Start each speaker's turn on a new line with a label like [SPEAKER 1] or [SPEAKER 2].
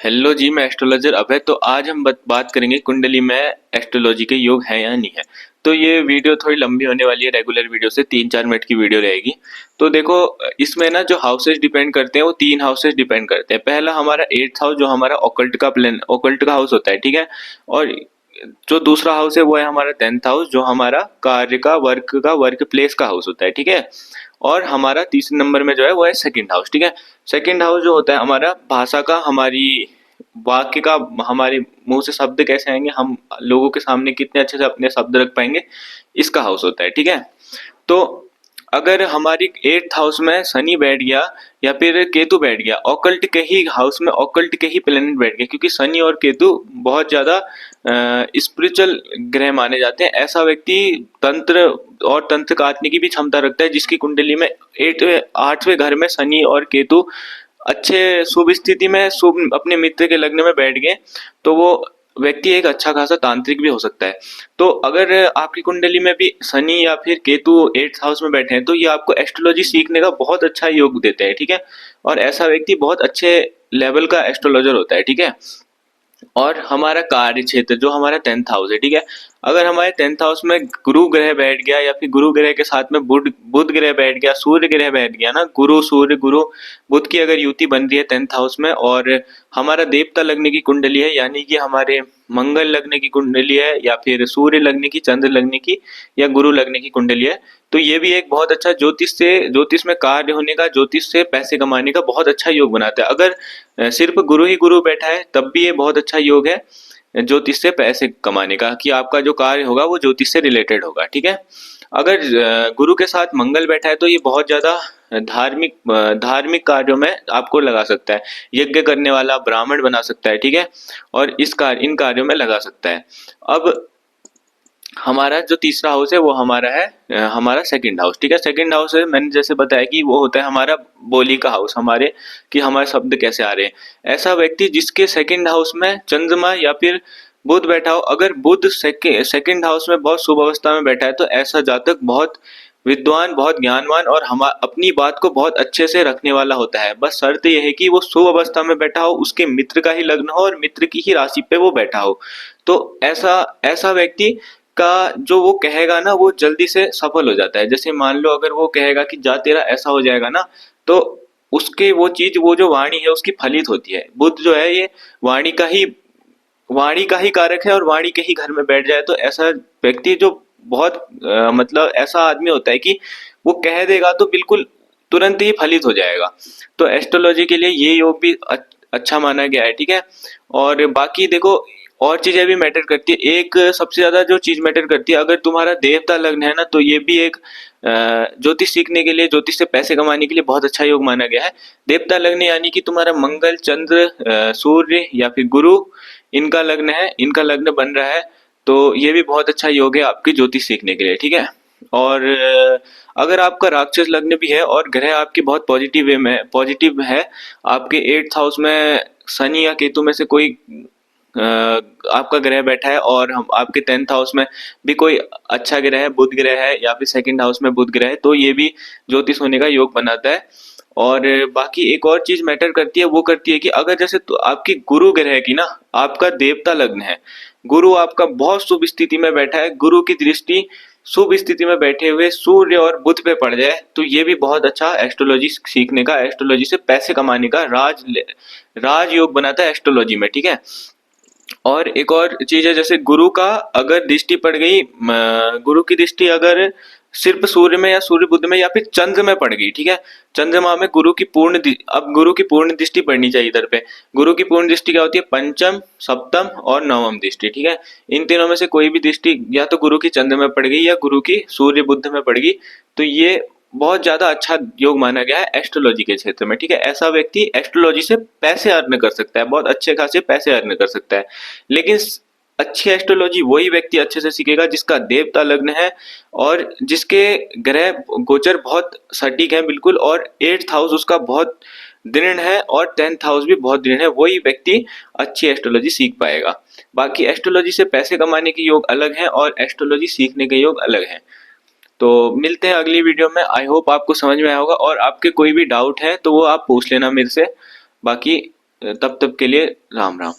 [SPEAKER 1] Hello जी, मैं astrologer अभय। तो आज हम बात करेंगे कुंडली में एस्ट्रोलॉजी के योग है या नहीं है। तो ये वीडियो थोड़ी लंबी होने वाली है, रेगुलर वीडियो से 3-4 मिनट की वीडियो रहेगी। तो देखो, इसमें ना जो हाउसेस डिपेंड करते हैं वो 3 हाउसेस डिपेंड करते हैं। पहला हमारा 8th हाउस, जो हमारा ऑकल्ट का प्लेन ऑकल्ट का हाउस होता है, ठीक है। और जो दूसरा हाउस है वो है हमारा 10th हाउस, जो हमारा कार्य का वर्क प्लेस का हाउस होता है, ठीक है। और हमारा तीसरे नंबर में जो है वो है सेकंड हाउस, ठीक है। सेकंड हाउस जो होता है हमारा भाषा का, हमारी वाक्य का, हमारे मुंह से शब्द कैसे आएंगे, हम लोगों के सामने कितने अच्छे से अपने शब्द रख पाएंगे, इसका हाउस होता है, ठीक है। तो अगर हमारी 8th हाउस में शनि बैठ गया या फिर केतु बैठ गया, ऑकल्ट के ही हाउस में ऑकल्ट के ही प्लेनेट बैठ गए, क्योंकि शनि और केतु बहुत ज्यादा स्पिरिचुअल ग्रह माने जाते हैं। ऐसा व्यक्ति तंत्र और तंत्र काटने की भी क्षमता रखता है, जिसकी कुंडली में 8वें घर में शनि और केतु अच्छे शुभ स्थिति में, शुभ अपने मित्र के लग्न में बैठ गए, तो वो व्यक्ति एक अच्छा खासा तांत्रिक भी हो सकता है। तो अगर आपकी कुंडली में भी शनि या फिर केतु 8th हाउस में बैठे हैं, तो ये आपको एस्ट्रोलॉजी सीखने का बहुत अच्छा योग देते हैं, ठीक है। और ऐसा व्यक्ति बहुत अच्छे लेवल का एस्ट्रोलॉजर होता है, ठीक है। और हमारा कार्य क्षेत्र जो हमारा 10th हाउस है, ठीक है। अगर हमारे 10th हाउस में गुरु ग्रह बैठ गया या फिर गुरु ग्रह के साथ में बुध बुध ग्रह बैठ गया, सूर्य ग्रह बैठ गया ना, गुरु सूर्य गुरु बुध की अगर युति बन रही है 10th हाउस में, और हमारा देवता लगने की कुंडली है, यानी कि हमारे मंगल लगने की कुंडली है, या फिर सूर्य लगने की, चंद्र लगने की, या गुरु लगने की कुंडली है, तो ये भी एक बहुत अच्छा ज्योतिष में कार्य होने का, ज्योतिष से पैसे कमाने का बहुत अच्छा योग बनाता है। अगर सिर्फ गुरु ही गुरु बैठा है तब भी ये बहुत अच्छा योग है ज्योतिष से पैसे कमाने का, कि आपका जो कार्य होगा वो ज्योतिष से रिलेटेड होगा, ठीक है। अगर गुरु के साथ मंगल बैठा है तो ये बहुत ज्यादा धार्मिक कार्यों में आपको लगा सकता है, यज्ञ करने वाला ब्राह्मण बना सकता है, ठीक है। और इन कार्यों में लगा सकता है। अब हमारा जो तीसरा हाउस है वो हमारा है हमारा सेकंड हाउस, ठीक है। सेकंड हाउस है, मैंने जैसे बताया कि वो होता है हमारा बोली का हाउस, हमारे कि हमारे शब्द कैसे आ रहे हैं। ऐसा व्यक्ति जिसके सेकंड हाउस में चंद्रमा या फिर बुध बैठा हो, अगर बुध सेकंड हाउस में बहुत शुभ अवस्था में बैठा है, तो ऐसा जातक बहुत विद्वान, बहुत ज्ञानवान और हम अपनी बात को बहुत अच्छे से रखने वाला होता है। बस शर्त यह है कि वो शुभ अवस्था में बैठा हो, उसके मित्र का ही लग्न हो और मित्र की ही राशि पे वो बैठा हो। तो ऐसा ऐसा व्यक्ति का जो वो कहेगा ना वो जल्दी से सफल हो जाता है। जैसे मान लो अगर वो कहेगा कि जा तेरा ऐसा हो जाएगा ना, तो उसके वो चीज, वो जो वाणी है उसकी फलित होती है। बुध जो है ये वाणी का ही कारक है, और वाणी के ही घर में बैठ जाए तो ऐसा व्यक्ति जो बहुत मतलब ऐसा आदमी होता है कि वो कह देगा तो बिल्कुल तुरंत ही फलित हो जाएगा। तो एस्ट्रोलॉजी के लिए ये योग भी अच्छा माना गया है, ठीक है। और बाकी देखो, और चीजें भी मैटर करती है। एक सबसे ज्यादा जो चीज मैटर करती है, अगर तुम्हारा देवता लग्न है ना, तो ये भी एक ज्योतिष सीखने के लिए, ज्योतिष से पैसे कमाने के लिए बहुत अच्छा योग माना गया है। देवता लग्न यानी कि तुम्हारा मंगल, चंद्र, सूर्य या फिर गुरु, इनका लग्न है, इनका लग्न बन रहा है, तो ये भी बहुत अच्छा योग है आपकी ज्योतिष सीखने के लिए, ठीक है। और अगर आपका राक्षस लग्न भी है और ग्रह आपके बहुत पॉजिटिव है, आपके 8th हाउस में शनि या केतु में से कोई आपका ग्रह बैठा है, और हम आपके 10th हाउस में भी कोई अच्छा ग्रह है, बुध ग्रह है, या फिर सेकंड हाउस में बुध ग्रह है, तो ये भी ज्योतिष होने का योग बनाता है। और बाकी एक और चीज मैटर करती है, वो करती है कि अगर जैसे तो आपकी गुरु ग्रह की ना, आपका देवता लग्न है, गुरु आपका बहुत शुभ स्थिति में बैठा है, गुरु की दृष्टि शुभ स्थिति में बैठे हुए सूर्य और बुध पे पड़ जाए, तो ये भी बहुत अच्छा एस्ट्रोलॉजी सीखने का, एस्ट्रोलॉजी से पैसे कमाने का राज योग बनाता है एस्ट्रोलॉजी में, ठीक है। और एक और चीज है, जैसे गुरु का अगर दृष्टि पड़ गई, गुरु की दृष्टि अगर सिर्फ सूर्य में या सूर्य बुध में या फिर चंद्र में पड़ गई, ठीक है। चंद्रमा में गुरु की अब गुरु की पूर्ण दृष्टि पड़नी चाहिए इधर पे। गुरु की पूर्ण दृष्टि क्या होती है? पंचम, सप्तम और नवम दृष्टि, ठीक है। इन तीनों में से कोई भी दृष्टि या तो गुरु की चंद्र में पड़ गई या गुरु की सूर्य बुध में पड़ गई, तो ये बहुत ज्यादा अच्छा योग माना गया है एस्ट्रोलॉजी के क्षेत्र में, ठीक है। ऐसा व्यक्ति एस्ट्रोलॉजी से पैसे अर्न कर सकता है, बहुत अच्छे खासे पैसे अर्न कर सकता है। लेकिन अच्छी एस्ट्रोलॉजी वही व्यक्ति अच्छे से सीखेगा जिसका देवता लग्न है, और जिसके ग्रह गोचर बहुत सटीक है बिल्कुल, और 8th हाउस उसका बहुत दृढ़ है, और 10th हाउस भी बहुत दृढ़ है, वही व्यक्ति अच्छी एस्ट्रोलॉजी सीख पाएगा। बाकी एस्ट्रोलॉजी से पैसे कमाने के योग अलग हैं और एस्ट्रोलॉजी सीखने के योग अलग हैं। तो मिलते हैं अगली वीडियो में। आई होप आपको समझ में आया होगा, और आपके कोई भी डाउट है तो वो आप पूछ लेना मेरे से। बाकी तब तक के लिए राम राम।